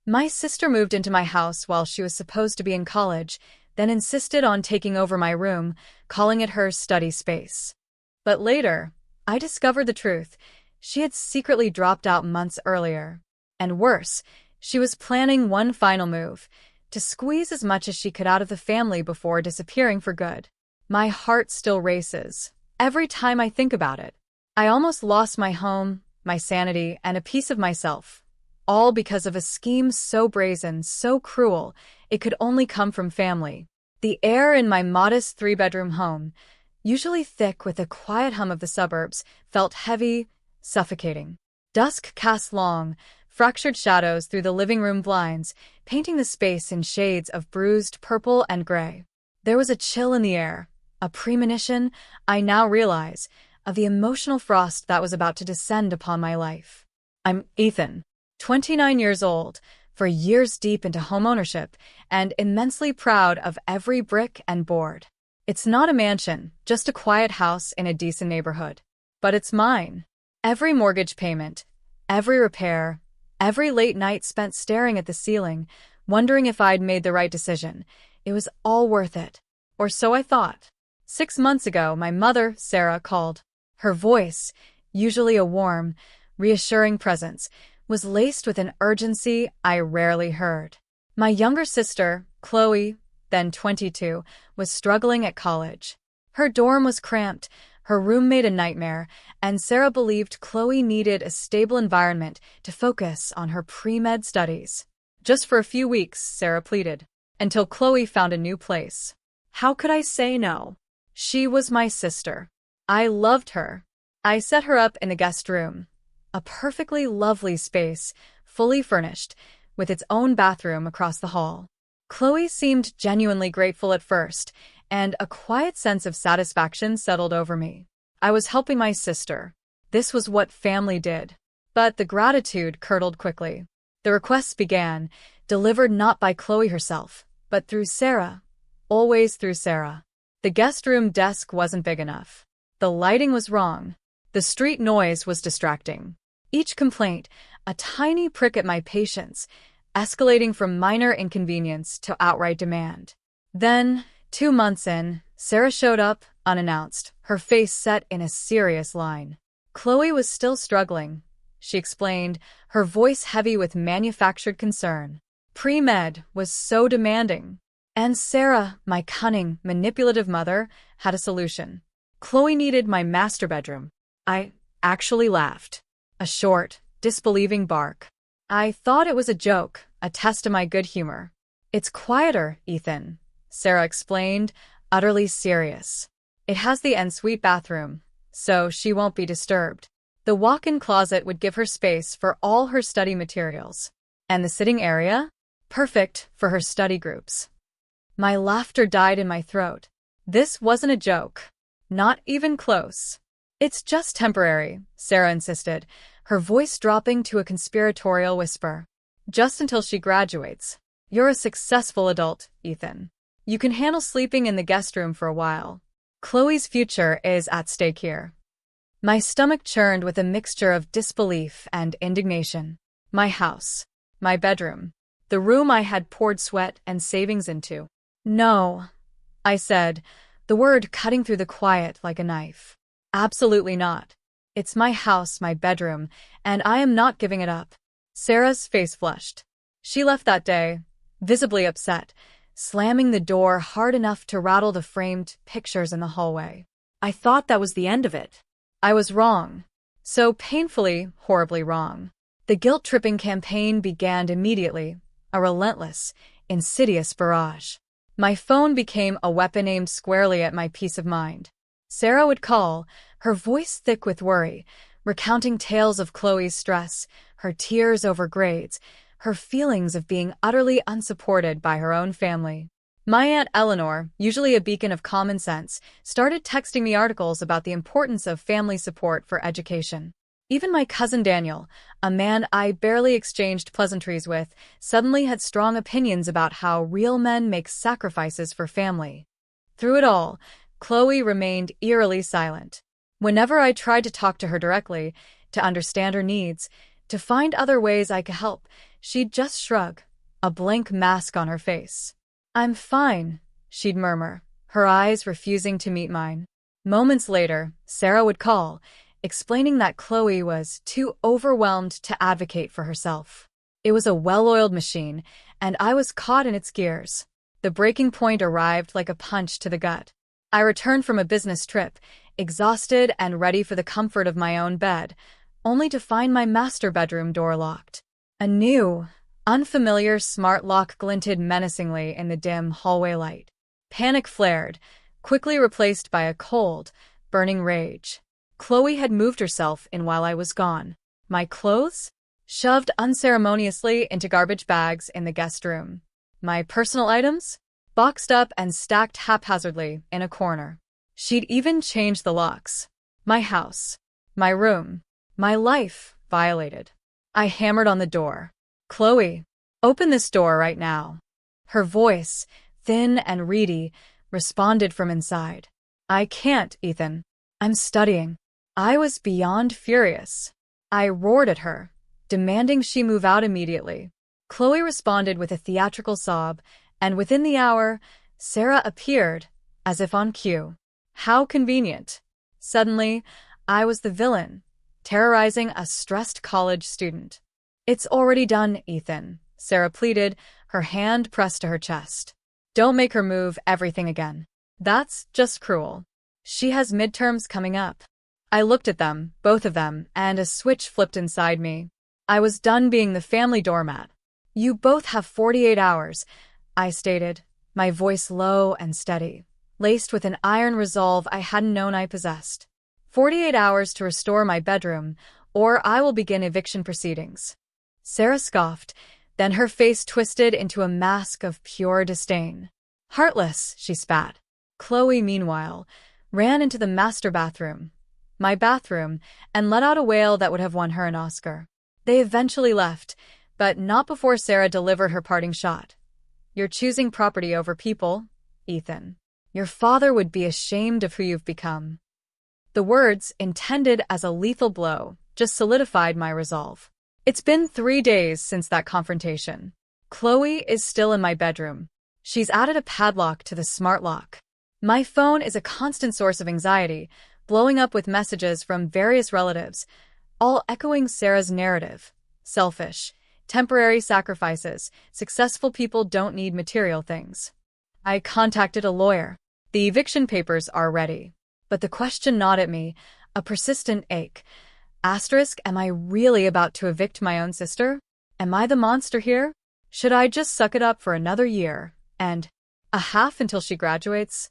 My sister moved into my house while she was supposed to be in college, then insisted on taking over my room, calling it her study space. But later, I discovered the truth. She had secretly dropped out months earlier. And worse, she was planning one final move, to squeeze as much as she could out of the family before disappearing for good. My heart still races every time I think about it. I almost lost my home, my sanity, and a piece of myself, all because of a scheme so brazen, so cruel, it could only come from family. The air in my modest three-bedroom home, usually thick with the quiet hum of the suburbs, felt heavy, suffocating. Dusk cast long, fractured shadows through the living room blinds, painting the space in shades of bruised purple and gray. There was a chill in the air, a premonition, I now realize, of the emotional frost that was about to descend upon my life. I'm Ethan, 29 years old, for years deep into homeownership, and immensely proud of every brick and board. It's not a mansion, just a quiet house in a decent neighborhood. But it's mine. Every mortgage payment, every repair, every late night spent staring at the ceiling, wondering if I'd made the right decision, it was all worth it. Or so I thought. 6 months ago, my mother, Sarah, called. Her voice, usually a warm, reassuring presence, was laced with an urgency I rarely heard. My younger sister, Chloe, then 22, was struggling at college. Her dorm was cramped, her roommate a nightmare, and Sarah believed Chloe needed a stable environment to focus on her pre-med studies. Just for a few weeks, Sarah pleaded, until Chloe found a new place. How could I say no? She was my sister. I loved her. I set her up in the guest room, a perfectly lovely space, fully furnished, with its own bathroom across the hall. Chloe seemed genuinely grateful at first, and a quiet sense of satisfaction settled over me. I was helping my sister. This was what family did. But the gratitude curdled quickly. The requests began, delivered not by Chloe herself, but through Sarah. Always through Sarah. The guest room desk wasn't big enough. The lighting was wrong. The street noise was distracting. Each complaint, a tiny prick at my patience, escalating from minor inconvenience to outright demand. Then, 2 months in, Sarah showed up, unannounced, her face set in a serious line. Chloe was still struggling, she explained, her voice heavy with manufactured concern. Pre-med was so demanding. And Sarah, my cunning, manipulative mother, had a solution. Chloe needed my master bedroom. I actually laughed. A short, disbelieving bark. I thought it was a joke, a test of my good humor. It's quieter, Ethan, Sarah explained, utterly serious. It has the ensuite bathroom, so she won't be disturbed. The walk-in closet would give her space for all her study materials. And the sitting area? Perfect for her study groups. My laughter died in my throat. This wasn't a joke. Not even close. It's just temporary, Sarah insisted, her voice dropping to a conspiratorial whisper. Just until she graduates. You're a successful adult, Ethan. You can handle sleeping in the guest room for a while. Chloe's future is at stake here. My stomach churned with a mixture of disbelief and indignation. My house. My bedroom. The room I had poured sweat and savings into. No, I said, the word cutting through the quiet like a knife. Absolutely not. It's my house, my bedroom, and I am not giving it up. Sarah's face flushed. She left that day, visibly upset, slamming the door hard enough to rattle the framed pictures in the hallway. I thought that was the end of it. I was wrong. So painfully, horribly wrong. The guilt-tripping campaign began immediately, a relentless, insidious barrage. My phone became a weapon aimed squarely at my peace of mind. Sarah would call, her voice thick with worry, recounting tales of Chloe's stress, her tears over grades, her feelings of being utterly unsupported by her own family. My Aunt Eleanor, usually a beacon of common sense, started texting me articles about the importance of family support for education. Even my cousin Daniel, a man I barely exchanged pleasantries with, suddenly had strong opinions about how real men make sacrifices for family. Through it all, Chloe remained eerily silent. Whenever I tried to talk to her directly, to understand her needs, to find other ways I could help, she'd just shrug, a blank mask on her face. "I'm fine," she'd murmur, her eyes refusing to meet mine. Moments later, Sarah would call, explaining that Chloe was too overwhelmed to advocate for herself. It was a well-oiled machine, and I was caught in its gears. The breaking point arrived like a punch to the gut. I returned from a business trip, exhausted and ready for the comfort of my own bed, only to find my master bedroom door locked. A new, unfamiliar smart lock glinted menacingly in the dim hallway light. Panic flared, quickly replaced by a cold, burning rage. Chloe had moved herself in while I was gone. My clothes? Shoved unceremoniously into garbage bags in the guest room. My personal items? Boxed up and stacked haphazardly in a corner. She'd even changed the locks. My house. My room. My life violated. I hammered on the door. "Chloe, open this door right now." Her voice, thin and reedy, responded from inside. "I can't, Ethan. I'm studying." I was beyond furious. I roared at her, demanding she move out immediately. Chloe responded with a theatrical sob, and within the hour, Sarah appeared, as if on cue. How convenient. Suddenly, I was the villain, terrorizing a stressed college student. "It's already done, Ethan," Sarah pleaded, her hand pressed to her chest. "Don't make her move everything again. That's just cruel. She has midterms coming up." I looked at them, both of them, and a switch flipped inside me. I was done being the family doormat. "You both have 48 hours, I stated, my voice low and steady, laced with an iron resolve I hadn't known I possessed. 48 hours to restore my bedroom, or I will begin eviction proceedings." Sarah scoffed, then her face twisted into a mask of pure disdain. "Heartless," she spat. Chloe, meanwhile, ran into the master bathroom, my bathroom, and let out a wail that would have won her an Oscar. They eventually left, but not before Sarah delivered her parting shot. "You're choosing property over people, Ethan. Your father would be ashamed of who you've become." The words, intended as a lethal blow, just solidified my resolve. It's been 3 days since that confrontation. Chloe is still in my bedroom. She's added a padlock to the smart lock. My phone is a constant source of anxiety, blowing up with messages from various relatives, all echoing Sarah's narrative. Selfish, temporary sacrifices, successful people don't need material things. I contacted a lawyer. The eviction papers are ready. But the question gnawed at me, a persistent ache. Am I really about to evict my own sister? Am I the monster here? Should I just suck it up for another year, and a half until she graduates?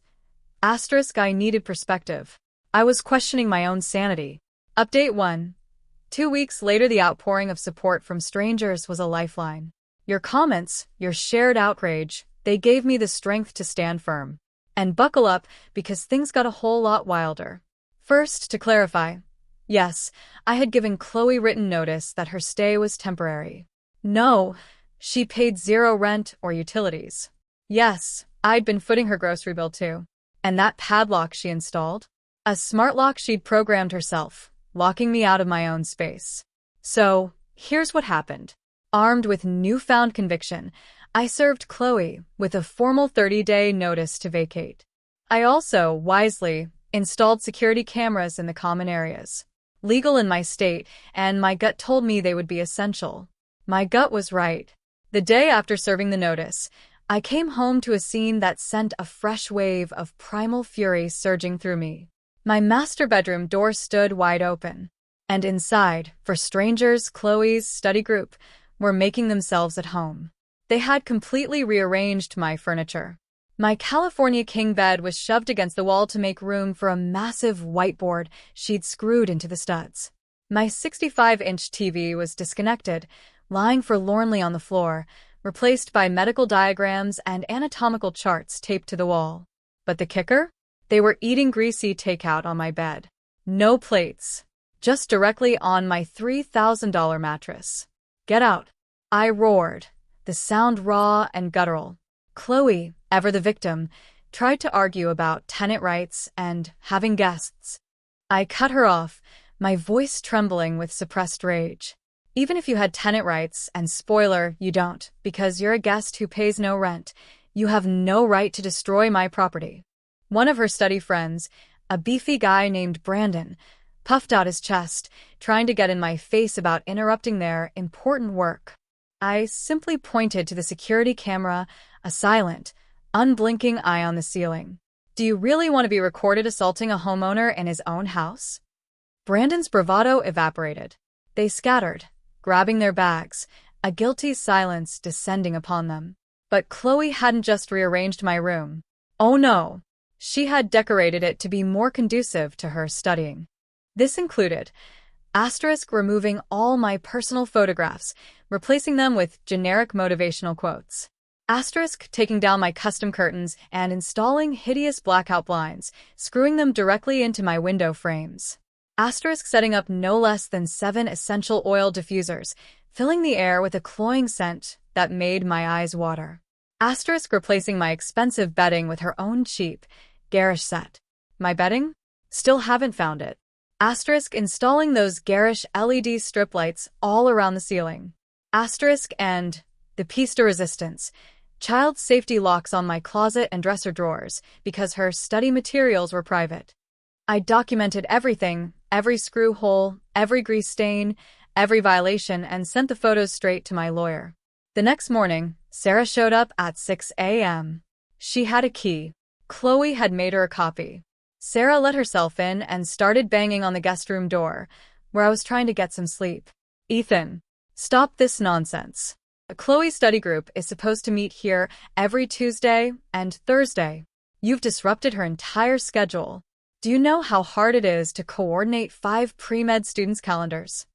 I needed perspective. I was questioning my own sanity. Update 1. 2 weeks later, the outpouring of support from strangers was a lifeline. Your comments, your shared outrage, they gave me the strength to stand firm. And buckle up, because things got a whole lot wilder. First, to clarify, yes, I had given Chloe written notice that her stay was temporary. No, she paid 0 rent or utilities. Yes, I'd been footing her grocery bill too. And that padlock she installed? A smart lock she'd programmed herself, locking me out of my own space. So, here's what happened. Armed with newfound conviction, I served Chloe with a formal 30-day notice to vacate. I also, wisely, installed security cameras in the common areas. Legal in my state, and my gut told me they would be essential. My gut was right. The day after serving the notice, I came home to a scene that sent a fresh wave of primal fury surging through me. My master bedroom door stood wide open, and inside, for strangers, Chloe's study group were making themselves at home. They had completely rearranged my furniture. My California king bed was shoved against the wall to make room for a massive whiteboard she'd screwed into the studs. My 65-inch TV was disconnected, lying forlornly on the floor, replaced by medical diagrams and anatomical charts taped to the wall. But the kicker? They were eating greasy takeout on my bed. No plates. Just directly on my $3,000 mattress. "Get out!" I roared, the sound raw and guttural. Chloe, ever the victim, tried to argue about tenant rights and having guests. I cut her off, my voice trembling with suppressed rage. Even if you had tenant rights, and spoiler, you don't, because you're a guest who pays no rent, you have no right to destroy my property. One of her study friends, a beefy guy named Brandon, puffed out his chest, trying to get in my face about interrupting their important work. I simply pointed to the security camera, a silent, unblinking eye on the ceiling. Do you really want to be recorded assaulting a homeowner in his own house? Brandon's bravado evaporated. They scattered, grabbing their bags, a guilty silence descending upon them. But Chloe hadn't just rearranged my room. Oh no! She had decorated it to be more conducive to her studying. This included removing all my personal photographs, replacing them with generic motivational quotes. Taking down my custom curtains and installing hideous blackout blinds, screwing them directly into my window frames. Setting up no less than 7 essential oil diffusers, filling the air with a cloying scent that made my eyes water. Replacing my expensive bedding with her own cheap, garish set. My bedding? Still haven't found it. Installing those garish LED strip lights all around the ceiling. And the piece de resistance, child safety locks on my closet and dresser drawers because her study materials were private. I documented everything, every screw hole, every grease stain, every violation, and sent the photos straight to my lawyer. The next morning, Sarah showed up at 6 a.m. She had a key. Chloe had made her a copy. Sarah let herself in and started banging on the guest room door, where I was trying to get some sleep. Ethan, stop this nonsense. Chloe's study group is supposed to meet here every Tuesday and Thursday. You've disrupted her entire schedule. Do you know how hard it is to coordinate 5 pre-med students' calendars?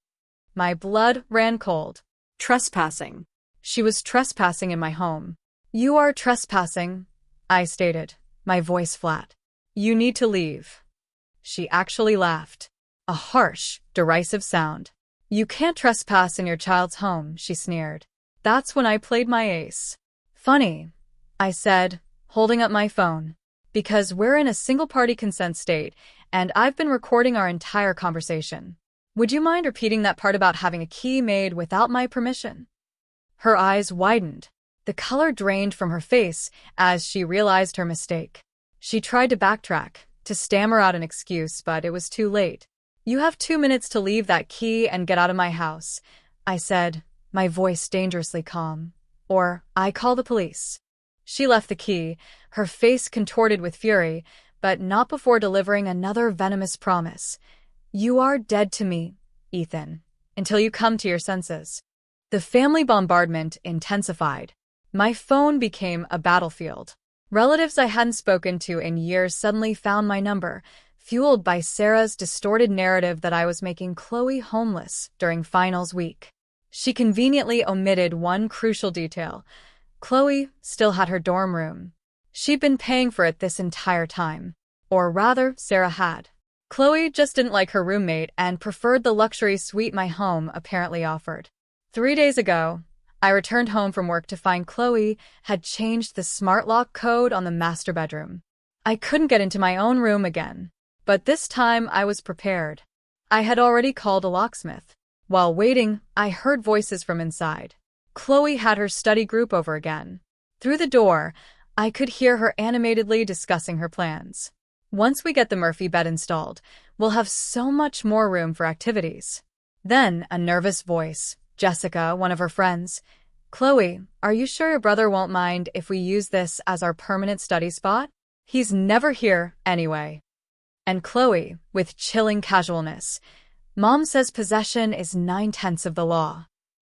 My blood ran cold. Trespassing. She was trespassing in my home. You are trespassing, I stated, my voice flat. You need to leave. She actually laughed. A harsh, derisive sound. You can't trespass in your child's home, she sneered. That's when I played my ace. Funny, I said, holding up my phone. Because we're in a single-party consent state, and I've been recording our entire conversation. Would you mind repeating that part about having a key made without my permission? Her eyes widened. The color drained from her face as she realized her mistake. She tried to backtrack, to stammer out an excuse, but it was too late. You have 2 minutes to leave that key and get out of my house, I said, my voice dangerously calm. Or I call the police. She left the key, her face contorted with fury, but not before delivering another venomous promise. You are dead to me, Ethan, until you come to your senses. The family bombardment intensified. My phone became a battlefield. Relatives I hadn't spoken to in years suddenly found my number, fueled by Sarah's distorted narrative that I was making Chloe homeless during finals week. She conveniently omitted one crucial detail. Chloe still had her dorm room. She'd been paying for it this entire time. Or rather, Sarah had. Chloe just didn't like her roommate and preferred the luxury suite my home apparently offered. 3 days ago, I returned home from work to find Chloe had changed the smart lock code on the master bedroom. I couldn't get into my own room again, but this time I was prepared. I had already called a locksmith. While waiting, I heard voices from inside. Chloe had her study group over again. Through the door, I could hear her animatedly discussing her plans. Once we get the Murphy bed installed, we'll have so much more room for activities. Then, a nervous voice, Jessica, one of her friends. Chloe, are you sure your brother won't mind if we use this as our permanent study spot? He's never here, anyway. And Chloe, with chilling casualness. Mom says possession is 9/10 of the law.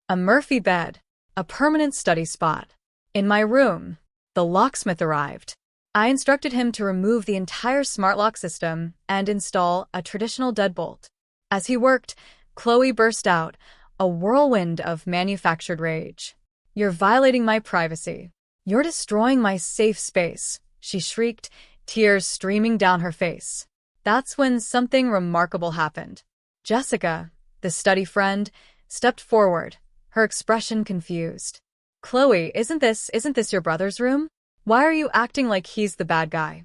A Murphy bed, a permanent study spot. In my room, the locksmith arrived. I instructed him to remove the entire smart lock system and install a traditional deadbolt. As he worked, Chloe burst out, a whirlwind of manufactured rage. You're violating my privacy. You're destroying my safe space, she shrieked, tears streaming down her face. That's when something remarkable happened. Jessica, the study friend, stepped forward, her expression confused. Chloe, isn't this your brother's room? Why are you acting like he's the bad guy?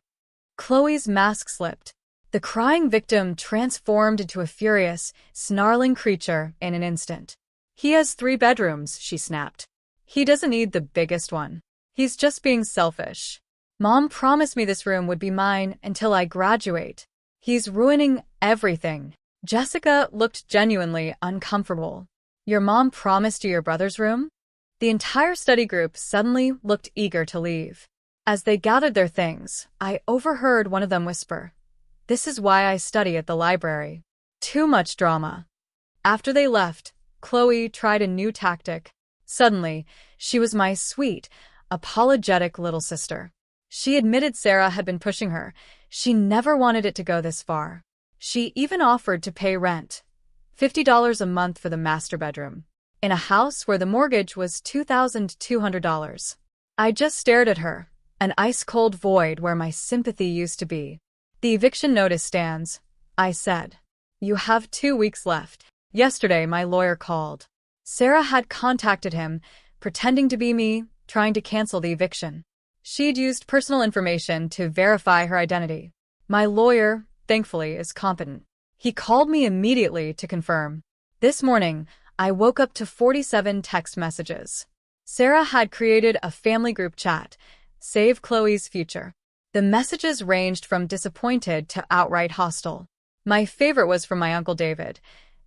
Chloe's mask slipped. The crying victim transformed into a furious, snarling creature in an instant. He has 3 bedrooms, she snapped. He doesn't need the biggest one. He's just being selfish. Mom promised me this room would be mine until I graduate. He's ruining everything. Jessica looked genuinely uncomfortable. Your mom promised you your brother's room? The entire study group suddenly looked eager to leave. As they gathered their things, I overheard one of them whisper, "This is why I study at the library." Too much drama. After they left, Chloe tried a new tactic. Suddenly, she was my sweet, apologetic little sister. She admitted Sarah had been pushing her. She never wanted it to go this far. She even offered to pay rent, $50 a month for the master bedroom, in a house where the mortgage was $2,200. I just stared at her, an ice-cold void where my sympathy used to be. The eviction notice stands, I said. You have 2 weeks left. Yesterday, my lawyer called. Sarah had contacted him, pretending to be me, trying to cancel the eviction. She'd used personal information to verify her identity. My lawyer, thankfully, is competent. He called me immediately to confirm. This morning, I woke up to 47 text messages. Sarah had created a family group chat, Save Chloe's Future. The messages ranged from disappointed to outright hostile. My favorite was from my Uncle David.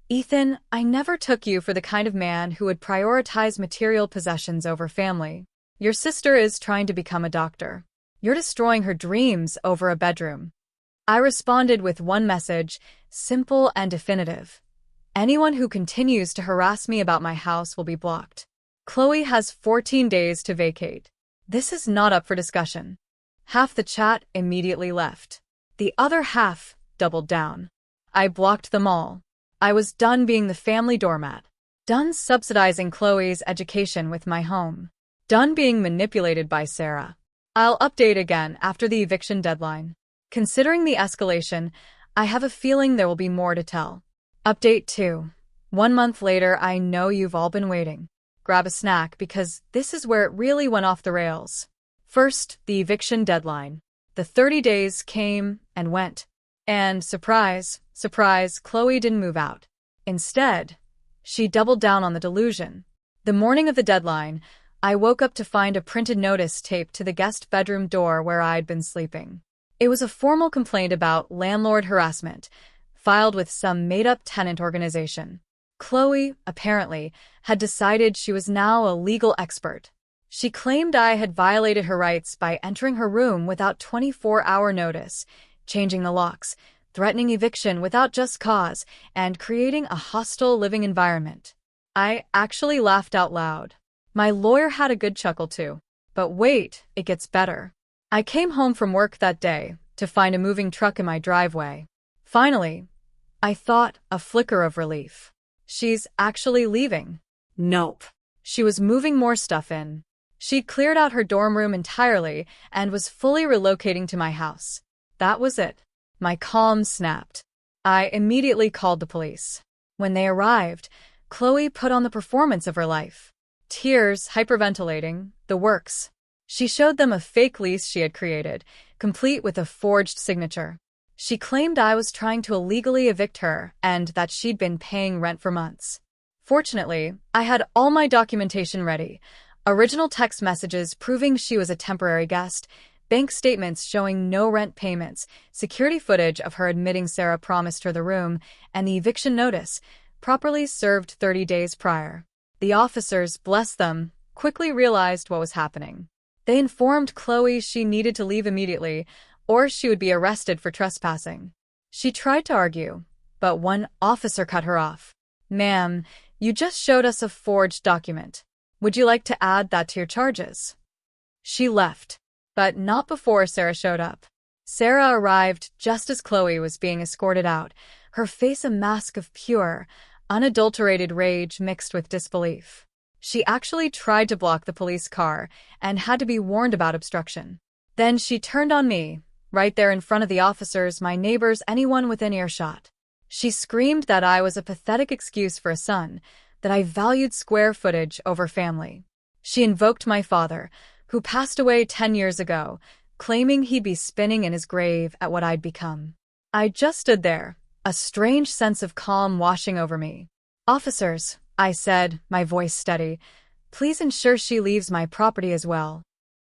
Ethan, I never took you for the kind of man who would prioritize material possessions over family. Your sister is trying to become a doctor. You're destroying her dreams over a bedroom. I responded with one message, simple and definitive. Anyone who continues to harass me about my house will be blocked. Chloe has 14 days to vacate. This is not up for discussion. Half the chat immediately left. The other half doubled down. I blocked them all. I was done being the family doormat. Done subsidizing Chloe's education with my home. Done being manipulated by Sarah. I'll update again after the eviction deadline. Considering the escalation, I have a feeling there will be more to tell. Update 2. 1 month later, I know you've all been waiting. Grab a snack because this is where it really went off the rails. First, the eviction deadline. The 30 days came and went. And surprise, surprise, Chloe didn't move out. Instead, she doubled down on the delusion. The morning of the deadline, I woke up to find a printed notice taped to the guest bedroom door where I'd been sleeping. It was a formal complaint about landlord harassment, filed with some made-up tenant organization. Chloe, apparently, had decided she was now a legal expert. She claimed I had violated her rights by entering her room without 24-hour notice, changing the locks, threatening eviction without just cause, and creating a hostile living environment. I actually laughed out loud. My lawyer had a good chuckle too. But wait, it gets better. I came home from work that day to find a moving truck in my driveway. Finally, I thought, a flicker of relief. She's actually leaving. Nope. She was moving more stuff in. She'd cleared out her dorm room entirely and was fully relocating to my house. That was it. My calm snapped. I immediately called the police. When they arrived, Chloe put on the performance of her life. Tears, hyperventilating, the works. She showed them a fake lease she had created, complete with a forged signature. She claimed I was trying to illegally evict her and that she'd been paying rent for months. Fortunately, I had all my documentation ready. Original text messages proving she was a temporary guest, bank statements showing no rent payments, security footage of her admitting Sarah promised her the room, and the eviction notice, properly served 30 days prior. The officers, bless them, quickly realized what was happening. They informed Chloe she needed to leave immediately, or she would be arrested for trespassing. She tried to argue, but one officer cut her off. Ma'am, you just showed us a forged document. Would you like to add that to your charges? She left, but not before Sarah showed up. Sarah arrived just as Chloe was being escorted out, her face a mask of pure, unadulterated rage mixed with disbelief. She actually tried to block the police car and had to be warned about obstruction. Then she turned on me, right there in front of the officers, my neighbors, anyone within earshot. She screamed that I was a pathetic excuse for a son, that I valued square footage over family. She invoked my father, who passed away 10 years ago, claiming he'd be spinning in his grave at what I'd become. I just stood there, a strange sense of calm washing over me. Officers, I said, my voice steady. Please ensure she leaves my property as well.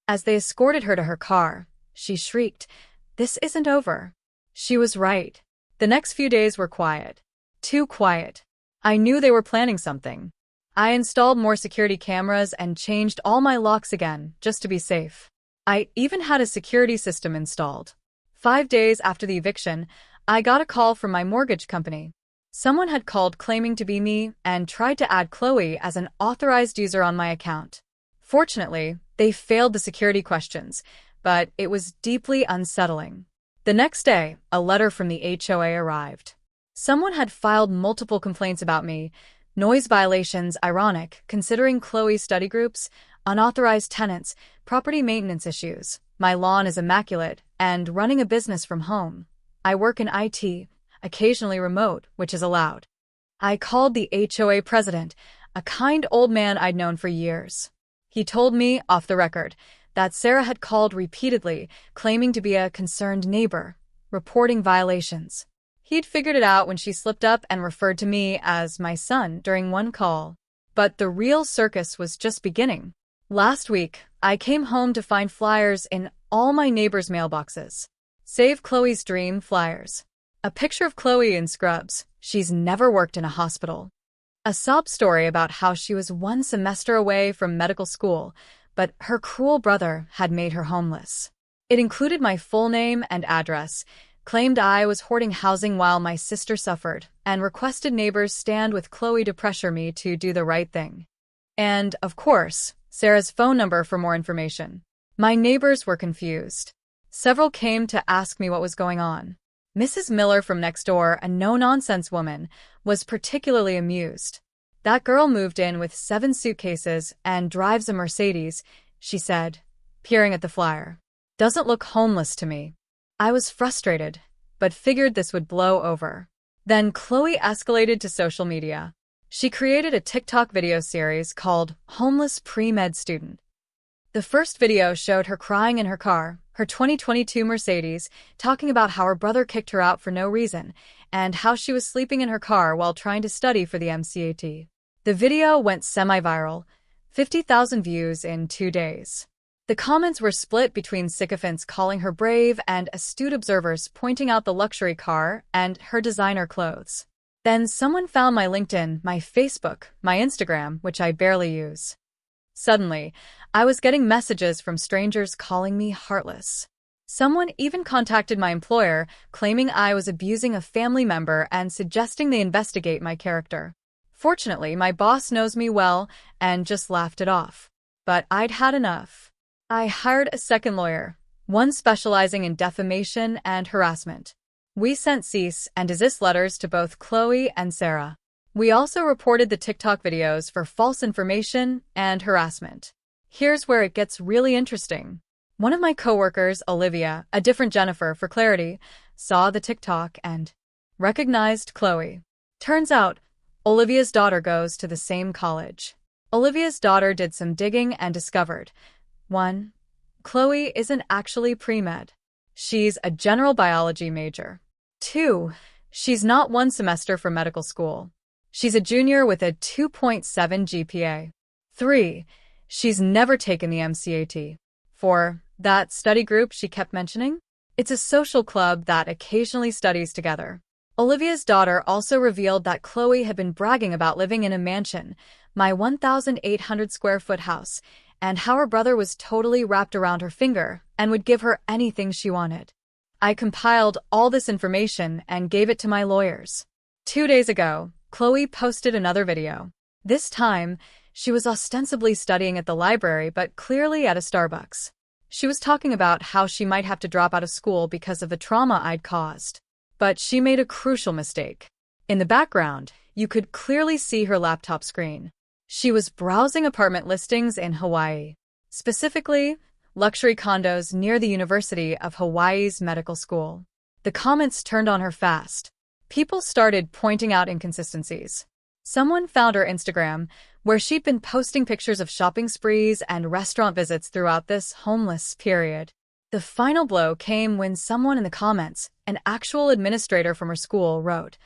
As they escorted her to her car, she shrieked, "This isn't over." She was right. The next few days were quiet. Too quiet. I knew they were planning something. I installed more security cameras and changed all my locks again, just to be safe. I even had a security system installed. 5 days after the eviction, I got a call from my mortgage company. Someone had called claiming to be me and tried to add Chloe as an authorized user on my account. Fortunately, they failed the security questions, but it was deeply unsettling. The next day, a letter from the HOA arrived. Someone had filed multiple complaints about me, noise violations, ironic, considering Chloe's study groups, unauthorized tenants, property maintenance issues. My lawn is immaculate, and running a business from home. I work in IT, occasionally remote, which is allowed. I called the HOA president, a kind old man I'd known for years. He told me, off the record, that Sarah had called repeatedly, claiming to be a concerned neighbor, reporting violations. He'd figured it out when she slipped up and referred to me as my son during one call. But the real circus was just beginning. Last week, I came home to find flyers in all my neighbors' mailboxes. Save Chloe's Dream flyers. A picture of Chloe in scrubs. She's never worked in a hospital. A sob story about how she was one semester away from medical school, but her cruel brother had made her homeless. It included my full name and address, claimed I was hoarding housing while my sister suffered, and requested neighbors stand with Chloe to pressure me to do the right thing. And, of course, Sarah's phone number for more information. My neighbors were confused. Several came to ask me what was going on. Mrs. Miller from next door, a no-nonsense woman, was particularly amused. That girl moved in with 7 suitcases and drives a Mercedes, she said, peering at the flyer. Doesn't look homeless to me. I was frustrated, but figured this would blow over. Then Chloe escalated to social media. She created a TikTok video series called Homeless Pre-Med Student. The first video showed her crying in her car, her 2022 Mercedes, talking about how her brother kicked her out for no reason, and how she was sleeping in her car while trying to study for the MCAT. The video went semi-viral, 50,000 views in 2 days. The comments were split between sycophants calling her brave and astute observers pointing out the luxury car and her designer clothes. Then someone found my LinkedIn, my Facebook, my Instagram, which I barely use. Suddenly, I was getting messages from strangers calling me heartless. Someone even contacted my employer, claiming I was abusing a family member and suggesting they investigate my character. Fortunately, my boss knows me well and just laughed it off. But I'd had enough. I hired a second lawyer, one specializing in defamation and harassment. We sent cease and desist letters to both Chloe and Sarah. We also reported the TikTok videos for false information and harassment. Here's where it gets really interesting. One of my coworkers, Olivia, a different Jennifer for clarity, saw the TikTok and recognized Chloe. Turns out, Olivia's daughter goes to the same college. Olivia's daughter did some digging and discovered 1. Chloe isn't actually pre-med. She's a general biology major. 2. She's not one semester for medical school. She's a junior with a 2.7 GPA. 3. She's never taken the MCAT. 4. That study group she kept mentioning? It's a social club that occasionally studies together. Olivia's daughter also revealed that Chloe had been bragging about living in a mansion, my 1,800 square foot house, and how her brother was totally wrapped around her finger and would give her anything she wanted. I compiled all this information and gave it to my lawyers. 2 days ago, Chloe posted another video. This time, she was ostensibly studying at the library but clearly at a Starbucks. She was talking about how she might have to drop out of school because of the trauma I'd caused. But she made a crucial mistake. In the background, you could clearly see her laptop screen. She was browsing apartment listings in Hawaii. Specifically, luxury condos near the University of Hawaii's medical school. The comments turned on her fast. People started pointing out inconsistencies. Someone found her Instagram, where she'd been posting pictures of shopping sprees and restaurant visits throughout this homeless period. The final blow came when someone in the comments, an actual administrator from her school, wrote,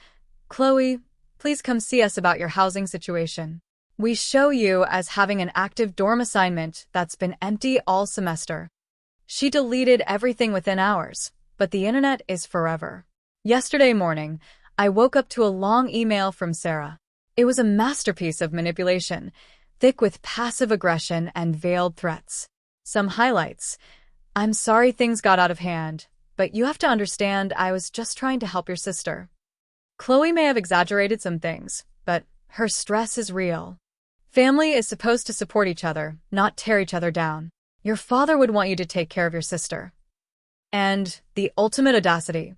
"Chloe, Please come see us about your housing situation. We show you as having an active dorm assignment that's been empty all semester. She deleted everything within hours, but the internet is forever. Yesterday morning, I woke up to a long email from Sarah. It was a masterpiece of manipulation, thick with passive aggression and veiled threats. Some highlights. I'm sorry things got out of hand, but you have to understand I was just trying to help your sister. Chloe may have exaggerated some things, but her stress is real. Family is supposed to support each other, not tear each other down. Your father would want you to take care of your sister. And the ultimate audacity.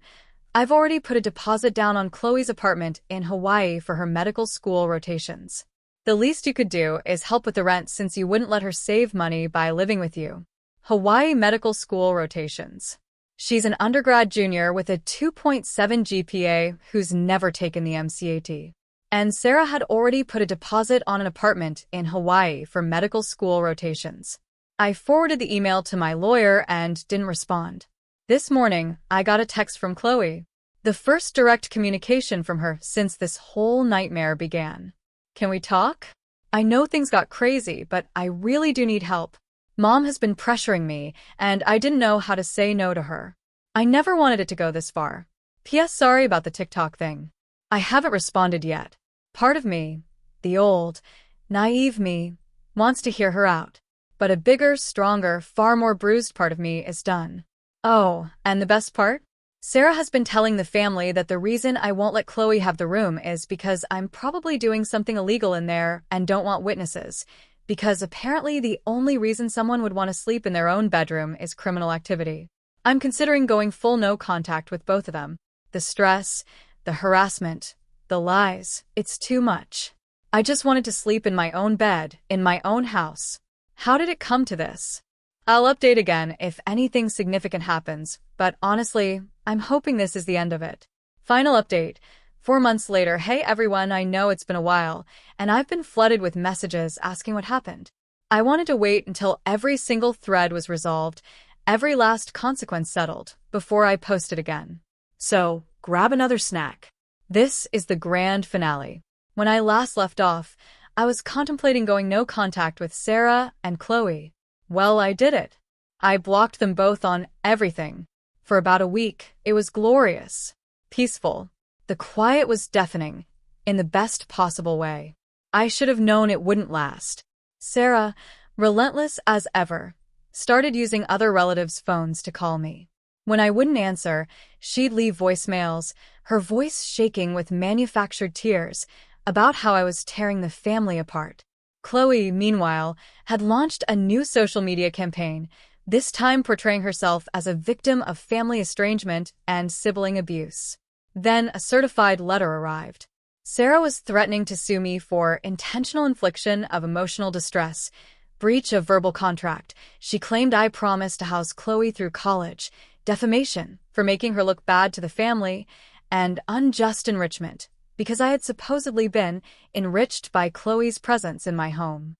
I've already put a deposit down on Chloe's apartment in Hawaii for her medical school rotations. The least you could do is help with the rent since you wouldn't let her save money by living with you. Hawaii medical school rotations. She's an undergrad junior with a 2.7 GPA who's never taken the MCAT. And Sarah had already put a deposit on an apartment in Hawaii for medical school rotations. I forwarded the email to my lawyer and didn't respond. This morning, I got a text from Chloe. The first direct communication from her since this whole nightmare began. Can we talk? I know things got crazy, but I really do need help. Mom has been pressuring me, and I didn't know how to say no to her. I never wanted it to go this far. P.S. Sorry about the TikTok thing. I haven't responded yet. Part of me, the old, naive me, wants to hear her out. But a bigger, stronger, far more bruised part of me is done. Oh, and the best part? Sarah has been telling the family that the reason I won't let Chloe have the room is because I'm probably doing something illegal in there and don't want witnesses. Because apparently the only reason someone would want to sleep in their own bedroom is criminal activity. I'm considering going full no contact with both of them. The stress, the harassment, the lies, it's too much. I just wanted to sleep in my own bed, in my own house. How did it come to this? I'll update again if anything significant happens, but honestly, I'm hoping this is the end of it. Final update. 4 months later, hey everyone, I know it's been a while, and I've been flooded with messages asking what happened. I wanted to wait until every single thread was resolved, every last consequence settled, before I posted again. So, grab another snack. This is the grand finale. When I last left off, I was contemplating going no contact with Sarah and Chloe. Well, I did it. I blocked them both on everything. For about a week, it was glorious. Peaceful. The quiet was deafening, in the best possible way. I should have known it wouldn't last. Sarah, relentless as ever, started using other relatives' phones to call me. When I wouldn't answer, she'd leave voicemails, her voice shaking with manufactured tears, about how I was tearing the family apart. Chloe, meanwhile, had launched a new social media campaign, this time portraying herself as a victim of family estrangement and sibling abuse. Then a certified letter arrived. Sarah was threatening to sue me for intentional infliction of emotional distress, breach of verbal contract. She claimed I promised to house Chloe through college, defamation for making her look bad to the family, and unjust enrichment because I had supposedly been enriched by Chloe's presence in my home.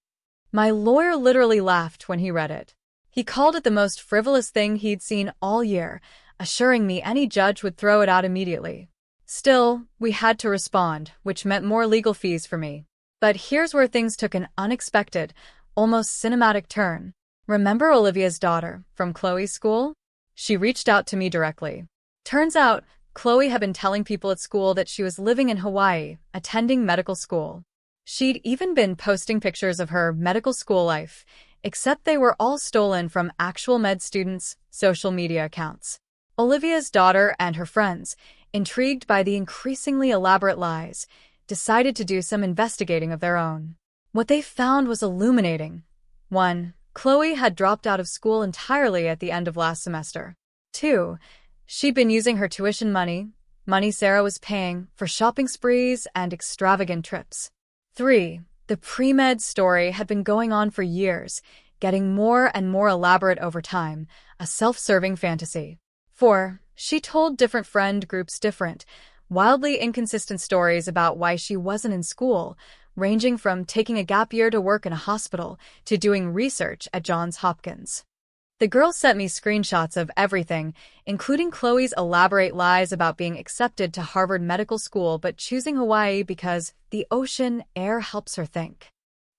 My lawyer literally laughed when he read it. He called it the most frivolous thing he'd seen all year, assuring me any judge would throw it out immediately. Still, we had to respond, which meant more legal fees for me. But here's where things took an unexpected, almost cinematic turn. Remember Olivia's daughter from Chloe's school? She reached out to me directly. Turns out, Chloe had been telling people at school that she was living in Hawaii, attending medical school. She'd even been posting pictures of her medical school life, except they were all stolen from actual med students' social media accounts. Olivia's daughter and her friends, intrigued by the increasingly elaborate lies, decided to do some investigating of their own. What they found was illuminating. 1. Chloe had dropped out of school entirely at the end of last semester. 2. She'd been using her tuition money Sarah was paying, for shopping sprees and extravagant trips. 3. The pre-med story had been going on for years, getting more and more elaborate over time, a self-serving fantasy. 4. She told different friend groups different, wildly inconsistent stories about why she wasn't in school, ranging from taking a gap year to work in a hospital to doing research at Johns Hopkins. The girl sent me screenshots of everything, including Chloe's elaborate lies about being accepted to Harvard Medical School but choosing Hawaii because the ocean air helps her think.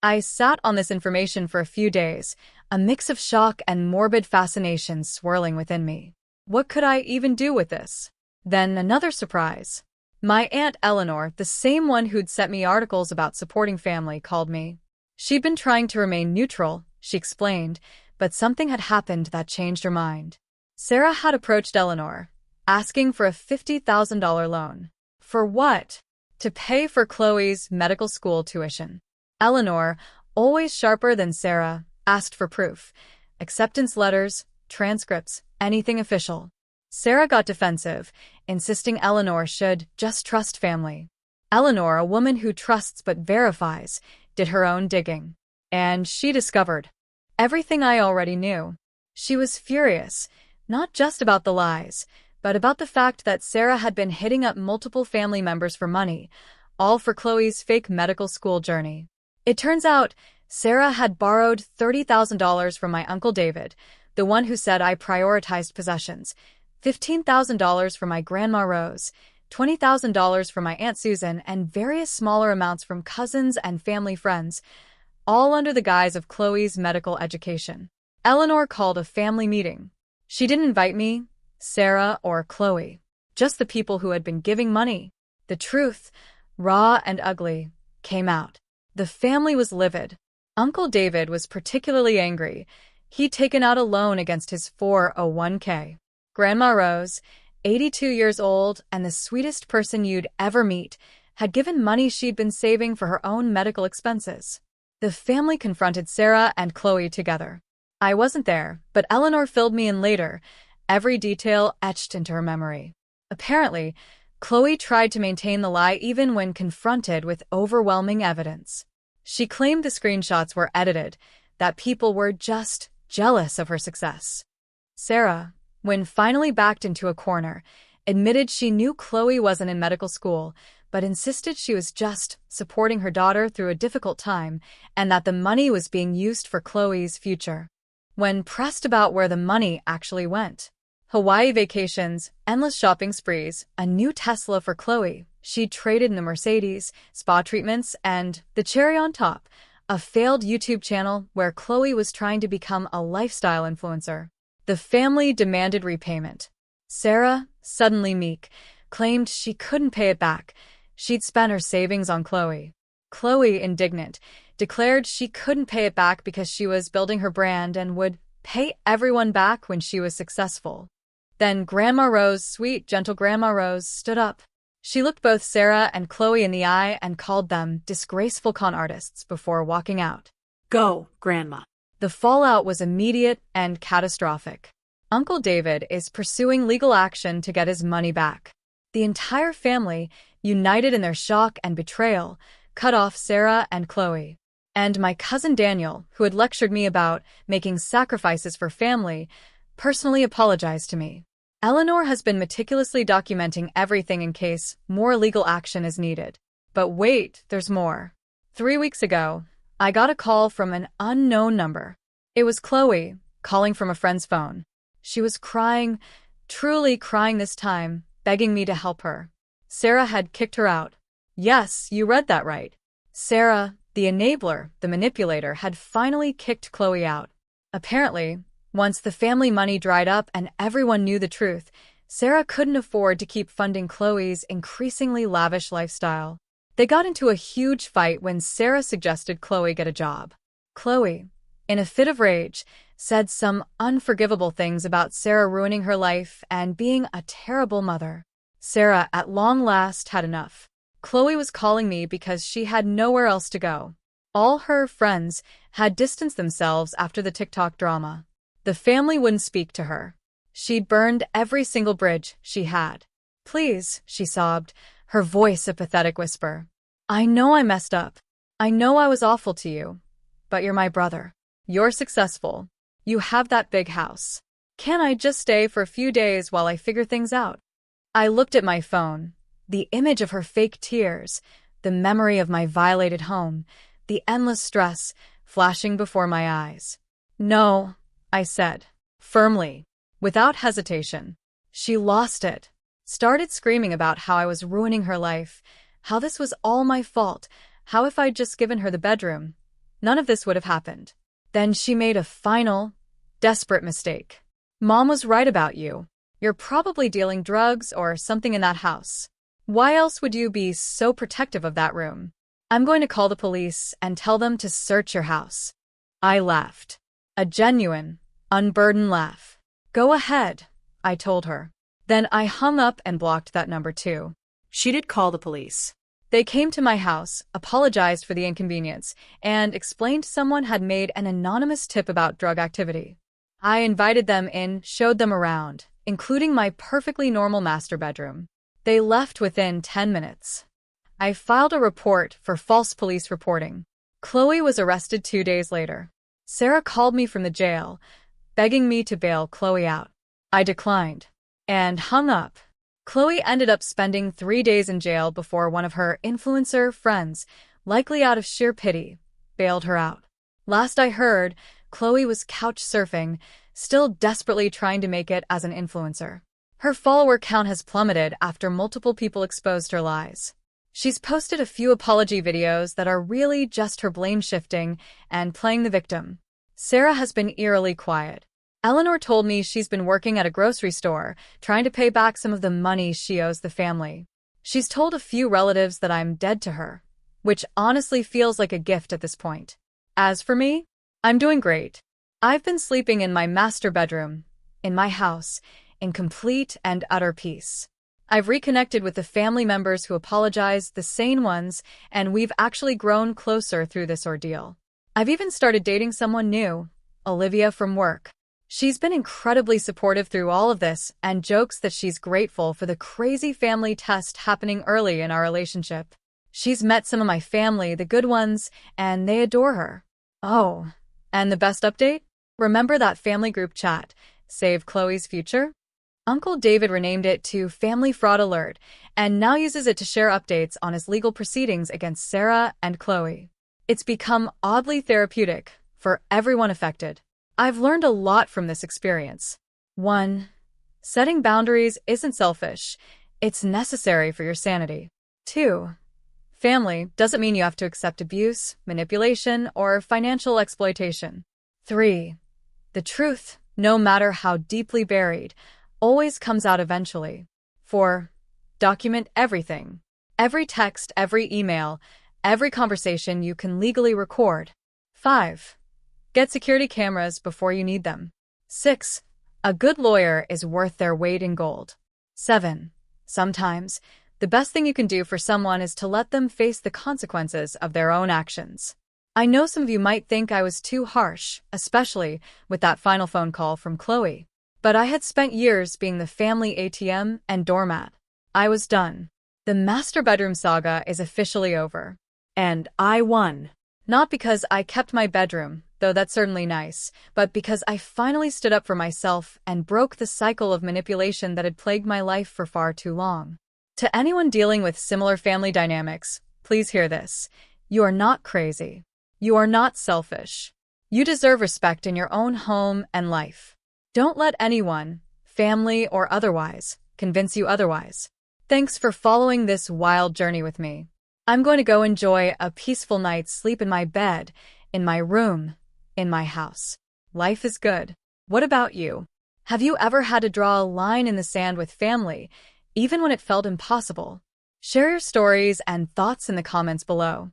I sat on this information for a few days, a mix of shock and morbid fascination swirling within me. What could I even do with this? Then another surprise. My Aunt Eleanor, the same one who'd sent me articles about supporting family, called me. She'd been trying to remain neutral, she explained, but something had happened that changed her mind. Sarah had approached Eleanor, asking for a $50,000 loan. For what? To pay for Chloe's medical school tuition. Eleanor, always sharper than Sarah, asked for proof. Acceptance letters, transcripts, anything official. Sarah got defensive, insisting Eleanor should just trust family. Eleanor, a woman who trusts but verifies, did her own digging. And she discovered everything I already knew. She was furious, not just about the lies, but about the fact that Sarah had been hitting up multiple family members for money, all for Chloe's fake medical school journey. It turns out, Sarah had borrowed $30,000 from my Uncle David, the one who said I prioritized possessions, $15,000 from my Grandma Rose, $20,000 from my Aunt Susan, and various smaller amounts from cousins and family friends, all under the guise of Chloe's medical education. Eleanor called a family meeting. She didn't invite me, Sarah, or Chloe, just the people who had been giving money. The truth, raw and ugly, came out. The family was livid. Uncle David was particularly angry. He'd taken out a loan against his 401k. Grandma Rose, 82 years old and the sweetest person you'd ever meet, had given money she'd been saving for her own medical expenses. The family confronted Sarah and Chloe together. I wasn't there, but Eleanor filled me in later, every detail etched into her memory. Apparently, Chloe tried to maintain the lie even when confronted with overwhelming evidence. She claimed the screenshots were edited, that people were just jealous of her success. Sarah, when finally backed into a corner, admitted she knew Chloe wasn't in medical school, but insisted she was just supporting her daughter through a difficult time and that the money was being used for Chloe's future. When pressed about where the money actually went, Hawaii vacations, endless shopping sprees, a new Tesla for Chloe, she'd traded in the Mercedes, spa treatments, and, the cherry on top, a failed YouTube channel where Chloe was trying to become a lifestyle influencer. The family demanded repayment. Sarah, suddenly meek, claimed she couldn't pay it back. She'd spent her savings on Chloe. Chloe, indignant, declared she couldn't pay it back because she was building her brand and would pay everyone back when she was successful. Then Grandma Rose, sweet, gentle Grandma Rose, stood up. She looked both Sarah and Chloe in the eye and called them disgraceful con artists before walking out. Go, Grandma. The fallout was immediate and catastrophic. Uncle David is pursuing legal action to get his money back. The entire family, united in their shock and betrayal, cut off Sarah and Chloe. And my cousin Daniel, who had lectured me about making sacrifices for family, personally apologized to me. Eleanor has been meticulously documenting everything in case more legal action is needed. But wait, there's more. 3 weeks ago, I got a call from an unknown number. It was Chloe, calling from a friend's phone. She was crying, truly crying this time, begging me to help her. Sarah had kicked her out. Yes, you read that right. Sarah, the enabler, the manipulator, had finally kicked Chloe out. Apparently, once the family money dried up and everyone knew the truth, Sarah couldn't afford to keep funding Chloe's increasingly lavish lifestyle. They got into a huge fight when Sarah suggested Chloe get a job. Chloe, in a fit of rage, said some unforgivable things about Sarah ruining her life and being a terrible mother. Sarah, at long last, had enough. Chloe was calling me because she had nowhere else to go. All her friends had distanced themselves after the TikTok drama. The family wouldn't speak to her. She'd burned every single bridge she had. Please, she sobbed, her voice a pathetic whisper. I know I messed up. I know I was awful to you. But you're my brother. You're successful. You have that big house. Can't I just stay for a few days while I figure things out? I looked at my phone. The image of her fake tears, the memory of my violated home, the endless stress flashing before my eyes. No, I said. Firmly. Without hesitation. She lost it. Started screaming about how I was ruining her life, how this was all my fault, how if I'd just given her the bedroom, none of this would have happened. Then she made a final, desperate mistake. Mom was right about you. You're probably dealing drugs or something in that house. Why else would you be so protective of that room? I'm going to call the police and tell them to search your house. I laughed. A genuine, unburdened laugh. Go ahead, I told her. Then I hung up and blocked that number too. She did call the police. They came to my house, apologized for the inconvenience, and explained someone had made an anonymous tip about drug activity. I invited them in, showed them around, including my perfectly normal master bedroom. They left within 10 minutes. I filed a report for false police reporting. Chloe was arrested 2 days later. Sarah called me from the jail, begging me to bail Chloe out. I declined and hung up. Chloe ended up spending 3 days in jail before one of her influencer friends, likely out of sheer pity, bailed her out. Last I heard, Chloe was couch surfing, still desperately trying to make it as an influencer. Her follower count has plummeted after multiple people exposed her lies. She's posted a few apology videos that are really just her blame shifting and playing the victim. Sarah has been eerily quiet. Eleanor told me she's been working at a grocery store, trying to pay back some of the money she owes the family. She's told a few relatives that I'm dead to her, which honestly feels like a gift at this point. As for me, I'm doing great. I've been sleeping in my master bedroom, in my house, in complete and utter peace. I've reconnected with the family members who apologized, the sane ones, and we've actually grown closer through this ordeal. I've even started dating someone new, Olivia from work. She's been incredibly supportive through all of this and jokes that she's grateful for the crazy family test happening early in our relationship. She's met some of my family, the good ones, and they adore her. Oh, and the best update? Remember that family group chat, Save Chloe's Future? Uncle David renamed it to Family Fraud Alert and now uses it to share updates on his legal proceedings against Sarah and Chloe. It's become oddly therapeutic for everyone affected. I've learned a lot from this experience. 1. Setting boundaries isn't selfish. It's necessary for your sanity. 2. Family doesn't mean you have to accept abuse, manipulation, or financial exploitation. 3. The truth, no matter how deeply buried, always comes out eventually. 4. Document everything. Every text, every email, every conversation you can legally record. 5. Get security cameras before you need them. 6. A good lawyer is worth their weight in gold. 7. Sometimes, the best thing you can do for someone is to let them face the consequences of their own actions. I know some of you might think I was too harsh, especially with that final phone call from Chloe. But I had spent years being the family ATM and doormat. I was done. The master bedroom saga is officially over. And I won. Not because I kept my bedroom, though that's certainly nice, but because I finally stood up for myself and broke the cycle of manipulation that had plagued my life for far too long. To anyone dealing with similar family dynamics, please hear this. You are not crazy. You are not selfish. You deserve respect in your own home and life. Don't let anyone, family or otherwise, convince you otherwise. Thanks for following this wild journey with me. I'm going to go enjoy a peaceful night's sleep in my bed, in my room, in my house. Life is good. What about you? Have you ever had to draw a line in the sand with family, even when it felt impossible? Share your stories and thoughts in the comments below.